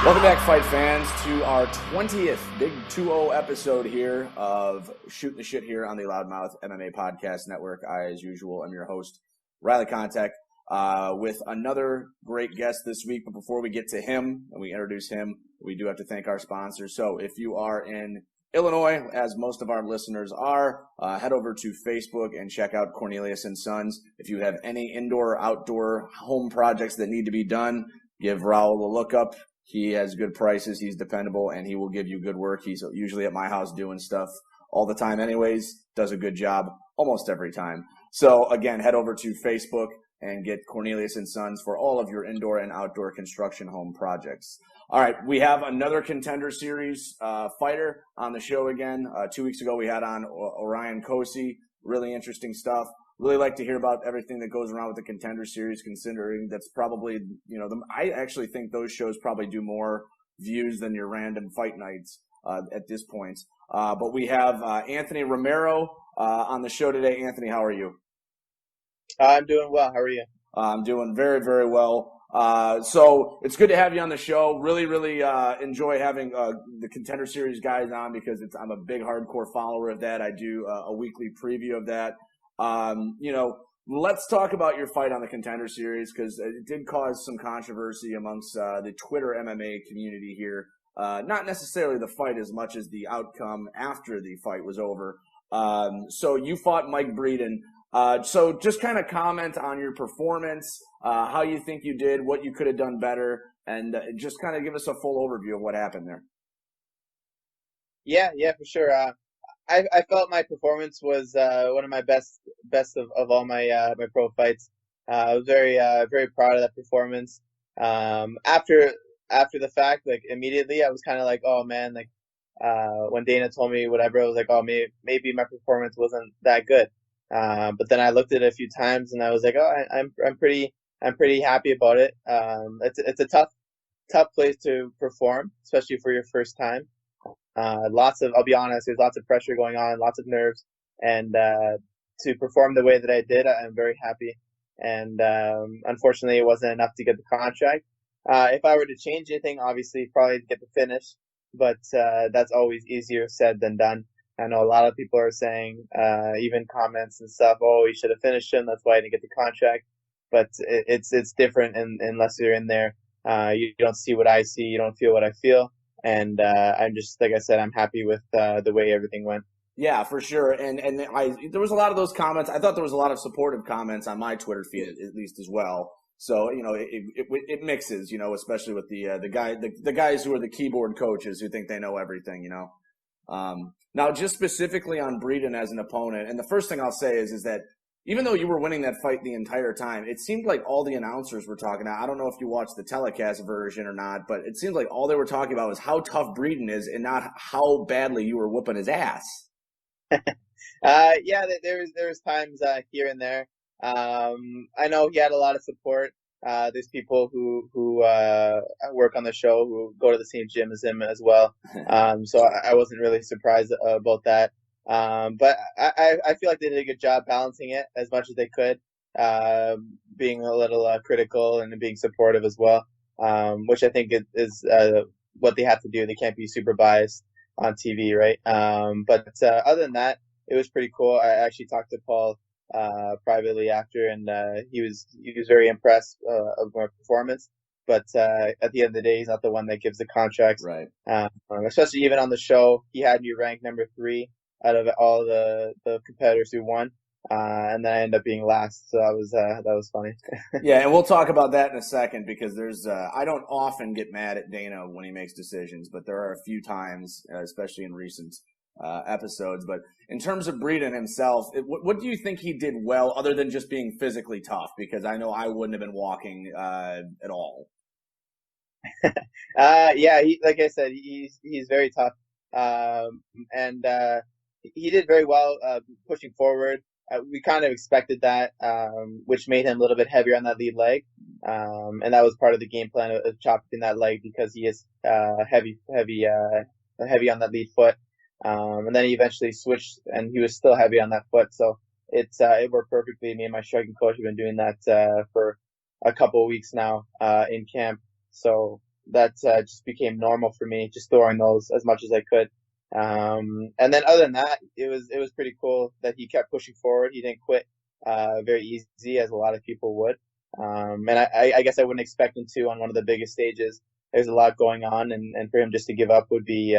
Welcome back, fight fans, to our 20th Big 2-0 episode here of Shootin' the Shit here on the Loudmouth MMA Podcast Network. I, as usual, am your host, Riley Kontek, with another great guest this week. But before we get to him and we introduce him, we do have to thank our sponsors. So if you are in Illinois, as most of our listeners are, head over to Facebook and check out Cornelius & Sons. If you have any indoor or outdoor home projects that need to be done, give Raul a look up. He has good prices, he's dependable, and he will give you good work. He's usually at my house doing stuff all the time anyways, does a good job almost every time. So, again, head over to Facebook and get Cornelius & Sons for all of your indoor and outdoor construction home projects. All right, we have another Contender Series fighter on the show again. 2 weeks ago we had on Orion Kosi. Really interesting stuff. Really like to hear about everything that goes around with the Contender Series, considering that's probably, I actually think those shows probably do more views than your random fight nights at this point. But we have Anthony Romero on the show today. Anthony, how are you? I'm doing well. How are you? I'm doing very, very well. So it's good to have you on the show. Really, really enjoy having the Contender Series guys on because I'm a big hardcore follower of that. I do a weekly preview of that. Let's talk about your fight on the Contender Series because it did cause some controversy amongst the Twitter MMA community here. Not necessarily the fight as much as the outcome after the fight was over. So you fought Mike Breeden. So just kind of comment on your performance, how you think you did, what you could have done better, and just kind of give us a full overview of what happened there. Yeah, for sure. I felt my performance was one of my best of all my my pro fights. I was very proud of that performance. After the fact, like immediately, I was kind of like, oh man, like when Dana told me whatever, I was like, oh maybe my performance wasn't that good. But then I looked at it a few times and I was like, oh, I'm pretty happy about it. It's a tough place to perform, especially for your first time. I'll be honest, there's lots of pressure going on, lots of nerves, and to perform the way that I did, I'm very happy. And unfortunately, it wasn't enough to get the contract. If I were to change anything, obviously, probably get the finish, but that's always easier said than done. I know a lot of people are saying, even comments and stuff, oh, you should have finished him, that's why I didn't get the contract. But it's different unless you're in there. You don't see what I see, you don't feel what I feel. And I'm just, like I said, I'm happy with the way everything went. Yeah, for sure. And there was a lot of those comments. I thought there was a lot of supportive comments on my Twitter feed, at least as well. So, it mixes, especially with the guys who are the keyboard coaches who think they know everything, Now, just specifically on Breeden as an opponent, and the first thing I'll say is that even though you were winning that fight the entire time, it seemed like all the announcers were talking about, I don't know if you watched the telecast version or not, but it seemed like all they were talking about was how tough Breeden is and not how badly you were whooping his ass. Yeah, there was times here and there. I know he had a lot of support. There's people who work on the show who go to the same gym as him as well. So I wasn't really surprised about that. But I feel like they did a good job balancing it as much as they could, being a little critical and being supportive as well, which I think is what they have to do. They can't be super biased on TV, right? But other than that, it was pretty cool. I actually talked to Paul privately after, and he was very impressed of my performance. But at the end of the day, he's not the one that gives the contracts. Right. Especially even on the show, he had me ranked number 3 out of all the competitors who won, and then I ended up being last. So that was funny. Yeah, and we'll talk about that in a second because there's I don't often get mad at Dana when he makes decisions, but there are a few times, especially in recent episodes. But in terms of Breeden himself, what do you think he did well other than just being physically tough? Because I know I wouldn't have been walking at all. Yeah, like I said, he's very tough, and he did very well pushing forward. We kind of expected that, which made him a little bit heavier on that lead leg, and that was part of the game plan of chopping that leg because he is heavy on that lead foot. And then he eventually switched, and he was still heavy on that foot. So it worked perfectly. Me and my striking coach have been doing that for a couple of weeks now in camp. So just became normal for me, just throwing those as much as I could. And then other than that, it was pretty cool that he kept pushing forward. He didn't quit very easy as a lot of people would. And I guess I wouldn't expect him to on one of the biggest stages. There's a lot going on, and for him just to give up would be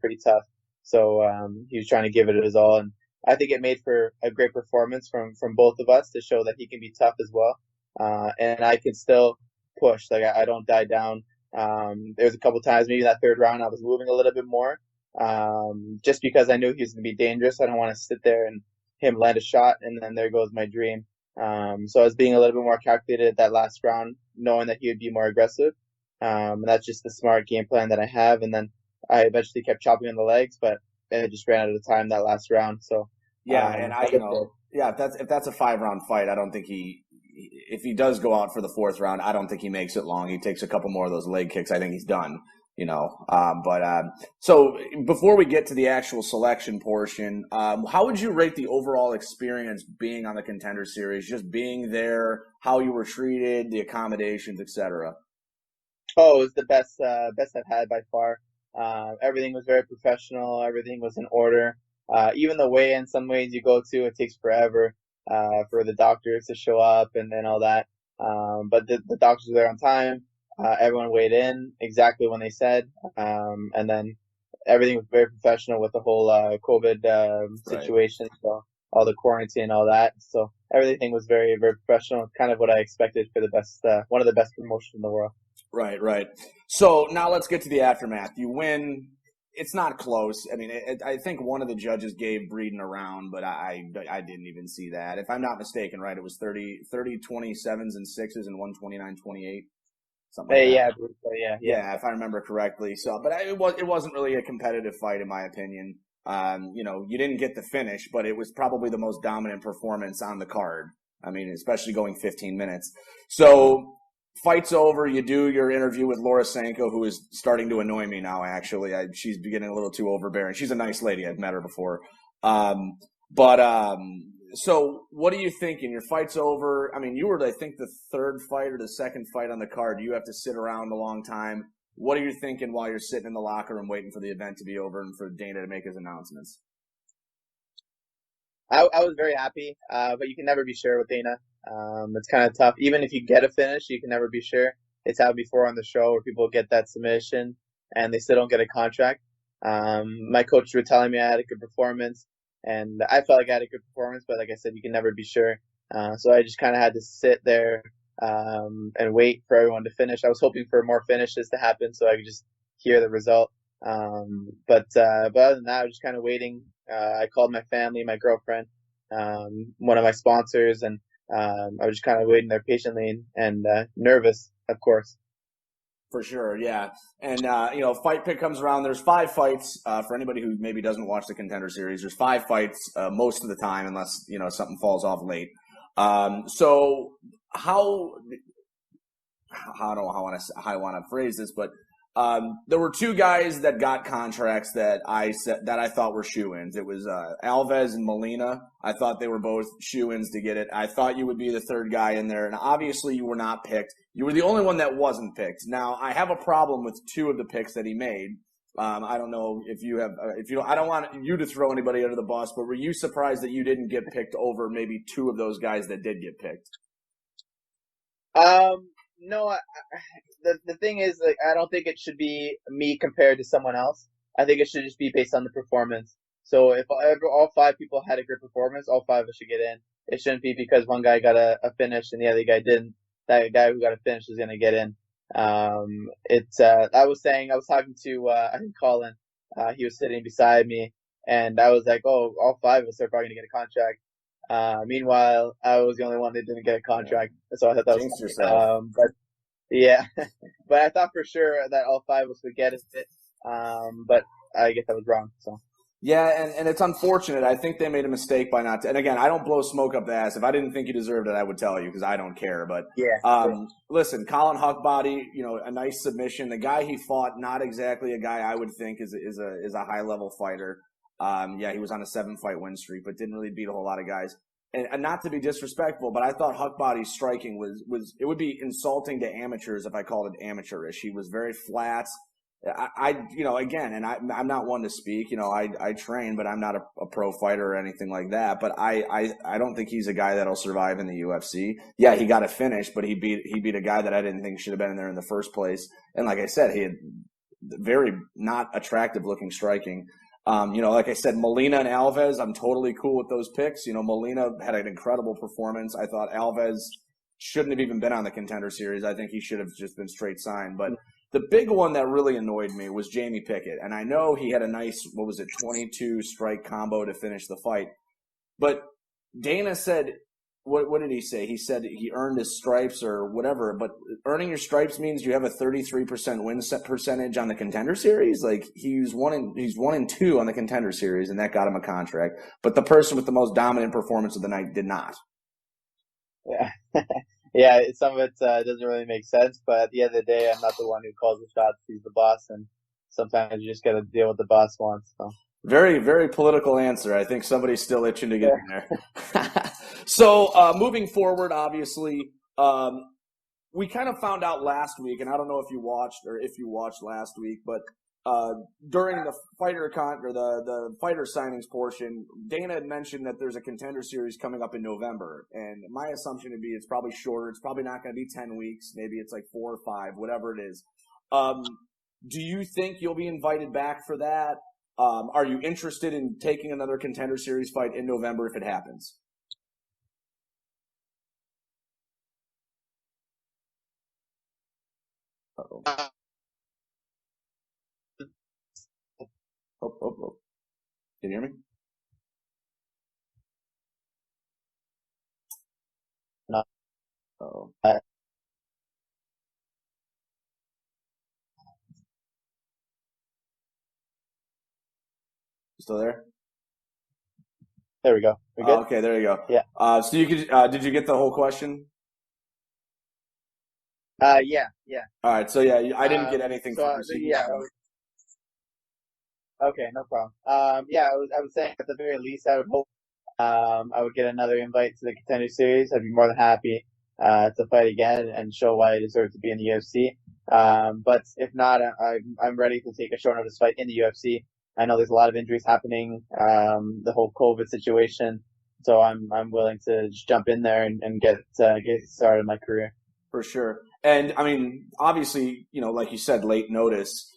pretty tough. So he was trying to give it his all, and I think it made for a great performance from both of us to show that he can be tough as well. And I can still push. Like I don't die down. There was a couple times, maybe that third round, I was moving a little bit more, just because I knew he was going to be dangerous. I don't want to sit there and him land a shot, and then there goes my dream. So I was being a little bit more calculated at that last round, knowing that he would be more aggressive. And that's just the smart game plan that I have. And then I eventually kept chopping on the legs, but it just ran out of time that last round. So yeah, and if that's a 5-round fight, I don't think if he does go out for the 4th round, I don't think he makes it long. He takes a couple more of those leg kicks. I think he's done. So before we get to the actual selection portion, how would you rate the overall experience being on the Contender Series, just being there, how you were treated, the accommodations, etc.? Oh, it was the best I've had by far. Everything was very professional. Everything was in order. Even the weigh-in, some ways you go to, it takes forever for the doctors to show up and all that. But the doctors were there on time. Everyone weighed in exactly when they said. And then everything was very professional with the whole COVID situation. Right. So all the quarantine and all that. So everything was very, very professional. Kind of what I expected for the best, one of the best promotions in the world. Right. So now let's get to the aftermath. You win. It's not close. I mean, I think one of the judges gave Breeden a round, but I didn't even see that. If I'm not mistaken, right, it was 30 27s and 6s and 129-28. Something like that. Yeah, if I remember correctly. So, but it wasn't really a competitive fight in my opinion. You didn't get the finish, but it was probably the most dominant performance on the card. I mean, especially going 15 minutes. So, fight's over. You do your interview with Laura Sanko, who is starting to annoy me now, actually. She's getting a little too overbearing. She's a nice lady. I've met her before. So what do you think? Your fight's over. I mean, you were, I think, the 3rd fight or the 2nd fight on the card. You have to sit around a long time. What are you thinking while you're sitting in the locker room waiting for the event to be over and for Dana to make his announcements? I was very happy, but you can never be sure with Dana. It's kind of tough. Even if you get a finish, you can never be sure. It's happened before on the show where people get that submission and they still don't get a contract. My coaches were telling me I had a good performance, and I felt like I had a good performance, but like I said, you can never be sure. So I just kind of had to sit there and wait for everyone to finish. I was hoping for more finishes to happen so I could just hear the result. But other than that, I was just kind of waiting. I called my family, my girlfriend, one of my sponsors, and I was just kind of waiting there patiently and nervous, of course. For sure, yeah. And, Fight Pick comes around. There's 5 fights for anybody who maybe doesn't watch the Contender Series. There's 5 fights most of the time unless, something falls off late. So how I don't know how I want to phrase this, but there were 2 guys that got contracts that I thought were shoo-ins. It was Alves and Molina. I thought they were both shoo-ins to get it. I thought you would be the 3rd guy in there, and obviously you were not picked. You were the only one that wasn't picked. Now, I have a problem with 2 of the picks that he made. I don't know if you have, I don't want you to throw anybody under the bus, but were you surprised that you didn't get picked over maybe 2 of those guys that did get picked? No, the thing is, like, I don't think it should be me compared to someone else. I think it should just be based on the performance. So if all 5 people had a good performance, all 5 of us should get in. It shouldn't be because one guy got a finish and the other guy didn't. That guy who got a finish is going to get in. I was talking to, I think Colin, he was sitting beside me, and I was like, oh, all 5 of us are probably going to get a contract. Meanwhile, I was the only one that didn't get a contract, so I thought that was funny. But yeah, but I thought for sure that all 5 of us would get it. But I guess I was wrong. So yeah, and it's unfortunate. I think they made a mistake by not. And again, I don't blow smoke up the ass. If I didn't think you deserved it, I would tell you because I don't care. But listen, Colin Huckbody, a nice submission. The guy he fought, not exactly a guy I would think is a high level fighter. He was on a 7-fight win streak, but didn't really beat a whole lot of guys. and not to be disrespectful, but I thought Huck Body's striking was it would be insulting to amateurs if I called it amateurish. He was very flat. Again, and I'm not one to speak. I train, but I'm not a pro fighter or anything like that. But I don't think he's a guy that'll survive in the UFC. Yeah, he got a finish, but he beat a guy that I didn't think should have been in there in the first place. And like I said, he had very not attractive looking striking. Like I said, Molina and Alves, I'm totally cool with those picks. Molina had an incredible performance. I thought Alves shouldn't have even been on the Contender Series. I think he should have just been straight signed. But the big one that really annoyed me was Jamie Pickett. And I know he had a nice, 22 strike combo to finish the fight. But Dana said, what did he say? He said he earned his stripes or whatever, but earning your stripes means you have a 33% win percentage on the Contender Series. Like he's 1-2 on the Contender Series, and that got him a contract. But the person with the most dominant performance of the night did not. Yeah, yeah. Some of it doesn't really make sense, but at the end of the day, I'm not the one who calls the shots. He's the boss, and sometimes you just got to deal with the boss wants. So. Very, very political answer. I think somebody's still itching to get in there. So, moving forward, obviously, we kind of found out last week, and I don't know if you watched last week, but during the the fighter signings portion, Dana had mentioned that there's a Contender Series coming up in November, and my assumption would be it's probably shorter. It's probably not going to be 10 weeks. Maybe it's like 4 or 5, whatever it is. Do you think you'll be invited back for that? Are you interested in taking another Contender Series fight in November if it happens? Uh-oh. Oh. Can you hear me? No. Uh-oh. Still there? There we go. We good? Okay, there you go. Yeah. So you could, did you get the whole question? Yeah. All right. So yeah, I didn't get anything from you. Yeah. Okay, no problem. Yeah, I was saying at the very least, I would hope I would get another invite to the Contender Series. I'd be more than happy to fight again and show why I deserve to be in the UFC. But if not, I'm ready to take a short notice fight in the UFC. I know there's a lot of injuries happening, the whole COVID situation. So I'm willing to just jump in there and get started in my career. For sure. And I mean, obviously, like you said, late notice.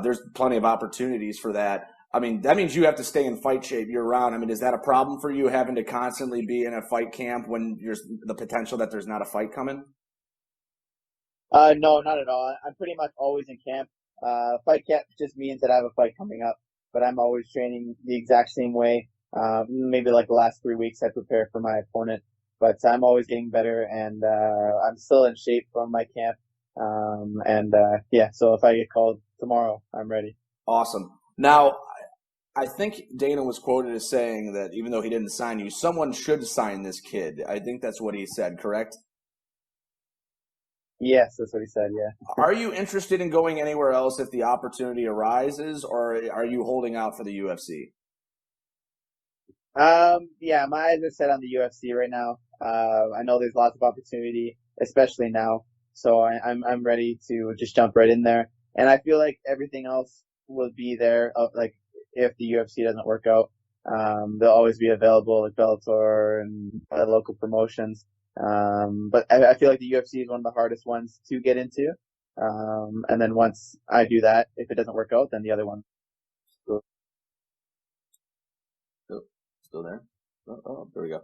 There's plenty of opportunities for that. I mean, that means you have to stay in fight shape year round. I mean, is that a problem for you having to constantly be in a fight camp when there's the potential that there's not a fight coming? No, not at all. I'm pretty much always in camp. Fight camp just means that I have a fight coming up, but I'm always training the exact same way. Maybe like the last 3 weeks I prepare for my opponent, but I'm always getting better and, I'm still in shape from my camp. Yeah, so if I get called tomorrow, I'm ready. Awesome. Now, I think Dana was quoted as saying that even though he didn't sign you, someone should sign this kid. I think that's what he said, correct? Yes, that's what he said, yeah. Are you interested in going anywhere else if the opportunity arises, or are you holding out for the UFC? Yeah, my eyes are set on the UFC right now. I know there's lots of opportunity, especially now. So I'm ready to just jump right in there. And I feel like everything else will be there. Like if the UFC doesn't work out, they'll always be available, like Bellator and local promotions. But I feel like the UFC is one of the hardest ones to get into. And then once I do that, if it doesn't work out, then the other one. Still there? Oh, there we go.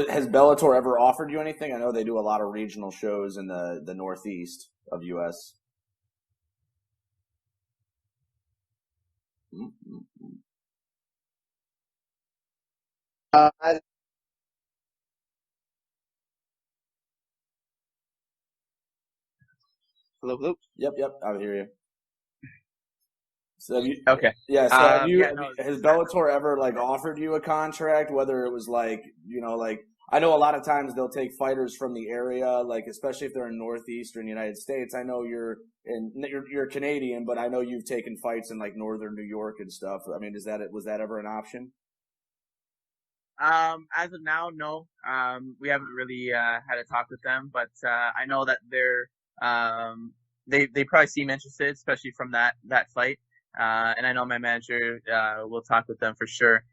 Has Bellator ever offered you anything? I know they do a lot of regional shows in the northeast of US. Hello. Yep, I hear you. So Okay. Yeah. So has exactly. Bellator ever offered you a contract? Whether it was I know a lot of times they'll take fighters from the area, especially if they're in northeastern United States. I know you're Canadian, but I know you've taken fights in northern New York and stuff. I mean, was that ever an option? As of now, no. We haven't really had a talk with them, but I know that they probably seem interested, especially from that fight. And I know my manager will talk with them for sure.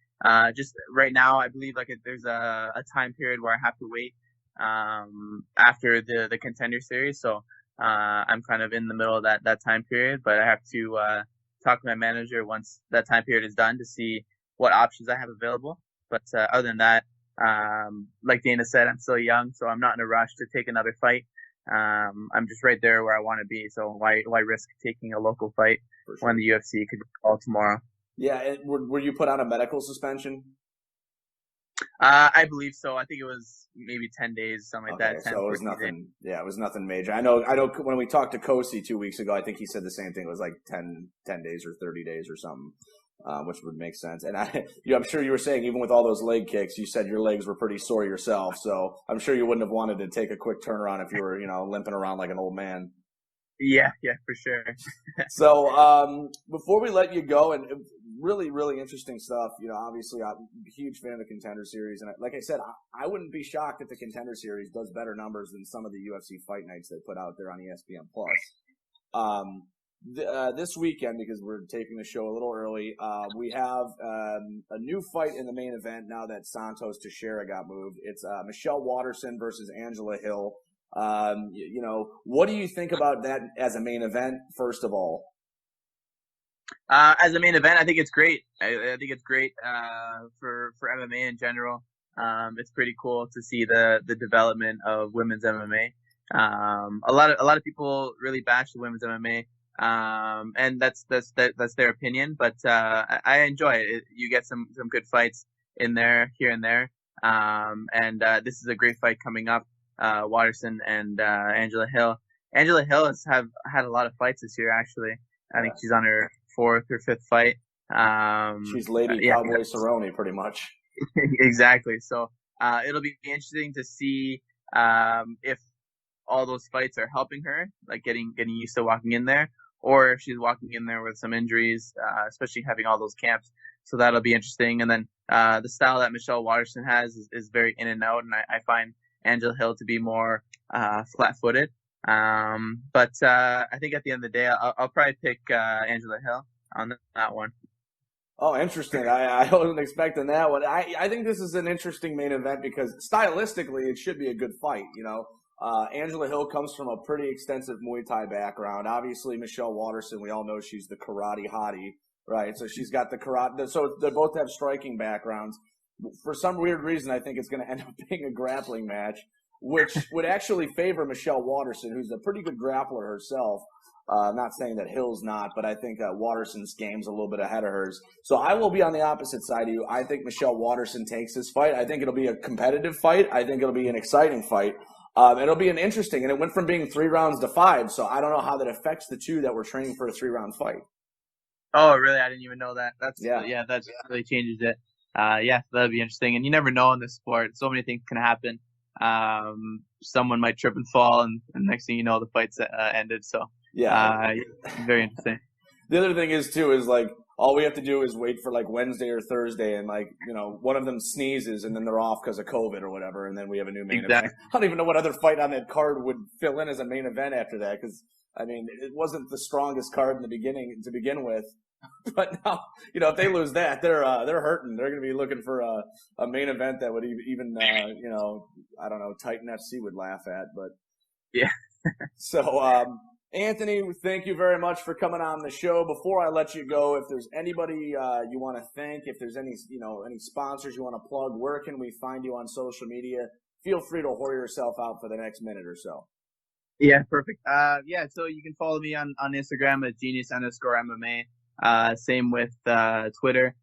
Just right now, I believe there's a time period where I have to wait after the Contender Series, so I'm kind of in the middle of that time period. But I have to talk to my manager once that time period is done to see what options I have available. But other than that, like Dana said, I'm still young, so I'm not in a rush to take another fight. I'm just right there where I want to be. So why risk taking a local fight when the UFC could call tomorrow? Yeah, were you put on a medical suspension? I believe so. I think it was maybe 10 days, something like that. 10, so it was 14 nothing. days. Yeah, it was nothing major. I know. When we talked to Kosi 2 weeks ago, I think he said the same thing. It was like 10 days or 30 days or something. Which would make sense. And I'm sure you were saying, even with all those leg kicks, you said your legs were pretty sore yourself. So I'm sure you wouldn't have wanted to take a quick turnaround if you were, limping around like an old man. Yeah, for sure. So before we let you go, and really, really interesting stuff. Obviously, I'm a huge fan of the Contender Series, and like I said, I wouldn't be shocked if the Contender Series does better numbers than some of the UFC Fight Nights they put out there on ESPN Plus. This weekend, because we're taping the show a little early, we have a new fight in the main event now that Santos Teixeira got moved. It's Michelle Waterson versus Angela Hill. What do you think about that as a main event, first of all? As a main event, I think it's great. I think it's great for MMA in general. It's pretty cool to see the development of women's MMA. A lot of people really bash the women's MMA. And that's their opinion, but I enjoy it. You get some good fights in there, here and there. And this is a great fight coming up. Waterson and Angela Hill. Angela Hill has had a lot of fights this year, actually. I think she's on her 4th or 5th fight. She's Lady Cowboy Cerrone, pretty much. Exactly. So it'll be interesting to see if all those fights are helping her, like getting used to walking in there, or if she's walking in there with some injuries, especially having all those camps. So that'll be interesting. And then the style that Michelle Waterson has is very in and out, and I find Angela Hill to be more flat-footed. But I think at the end of the day, I'll probably pick Angela Hill on that one. Oh, interesting. I wasn't expecting that one. I think this is an interesting main event because stylistically it should be a good fight, Angela Hill comes from a pretty extensive Muay Thai background. Obviously, Michelle Waterson, we all know she's the karate hottie, right? So she's got the karate. So they both have striking backgrounds. For some weird reason, I think it's going to end up being a grappling match, which would actually favor Michelle Waterson, who's a pretty good grappler herself. I'm not saying that Hill's not, but I think Waterson's game's a little bit ahead of hers. So I will be on the opposite side of you. I think Michelle Waterson takes this fight. I think it'll be a competitive fight. I think it'll be an exciting fight. It'll be an interesting, and it went from being 3 rounds to 5, so I don't know how that affects the two that were training for a 3-round fight. Oh, really? I didn't even know that. That really changes it. That'll be interesting. And you never know in this sport. So many things can happen. Someone might trip and fall, and next thing you know, the fight's ended. So, very interesting. The other thing is, too, is like, all we have to do is wait for like Wednesday or Thursday, and one of them sneezes, and then they're off because of COVID or whatever, and then we have a new main event. I don't even know what other fight on that card would fill in as a main event after that, because it wasn't the strongest card in the beginning to begin with. But now, if they lose that, they're hurting. They're going to be looking for a main event that would even I don't know, Titan FC would laugh at. But yeah. So Anthony, thank you very much for coming on the show. Before I let you go, if there's anybody you want to thank, if there's any sponsors you want to plug, where can we find you on social media? Feel free to whore yourself out for the next minute or so. Yeah, perfect. So you can follow me on Instagram at genius_MMA. Same with Twitter.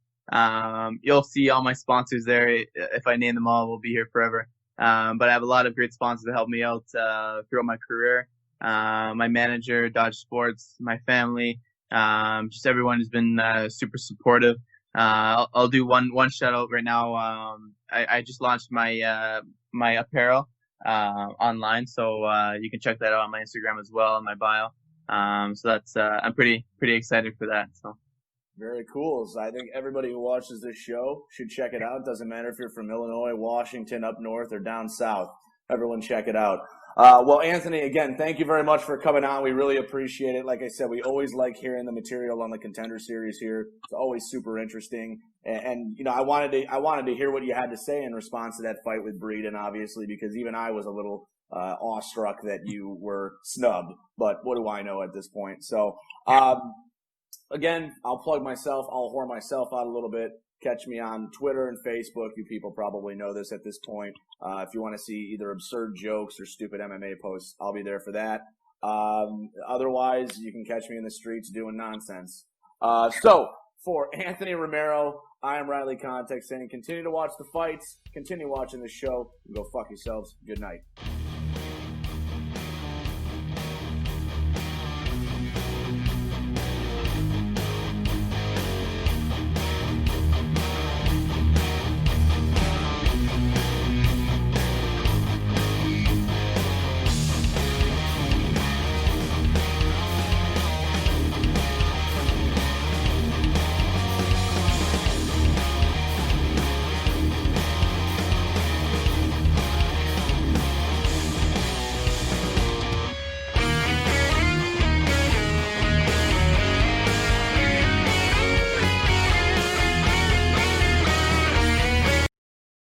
You'll see all my sponsors there. If I name them all, we'll be here forever. But I have a lot of great sponsors to help me out throughout my career. My manager, Dodge Sports, my family, just everyone has been super supportive. I'll do one shout out right now. I just launched my my apparel online, so you can check that out on my Instagram as well in my bio. So that's I'm pretty excited for that. So Very cool. So I think everybody who watches this show should check it out. Doesn't matter if you're from Illinois, Washington, up north, or down south. Everyone check it out. Well, Anthony, again, thank you very much for coming on. We really appreciate it. Like I said, we always like hearing the material on the Contender Series here. It's always super interesting. And you know, I wanted to hear what you had to say in response to that fight with Breeden, obviously, because even I was a little awestruck that you were snubbed. But what do I know at this point? So, again, I'll plug myself. I'll whore myself out a little bit. Catch me on Twitter and Facebook. You people probably know this at this point. If you want to see either absurd jokes or stupid MMA posts, I'll be there for that. Otherwise, you can catch me in the streets doing nonsense. So, for Anthony Romero, I am Riley Kontek saying continue to watch the fights, continue watching the show, and go fuck yourselves. Good night.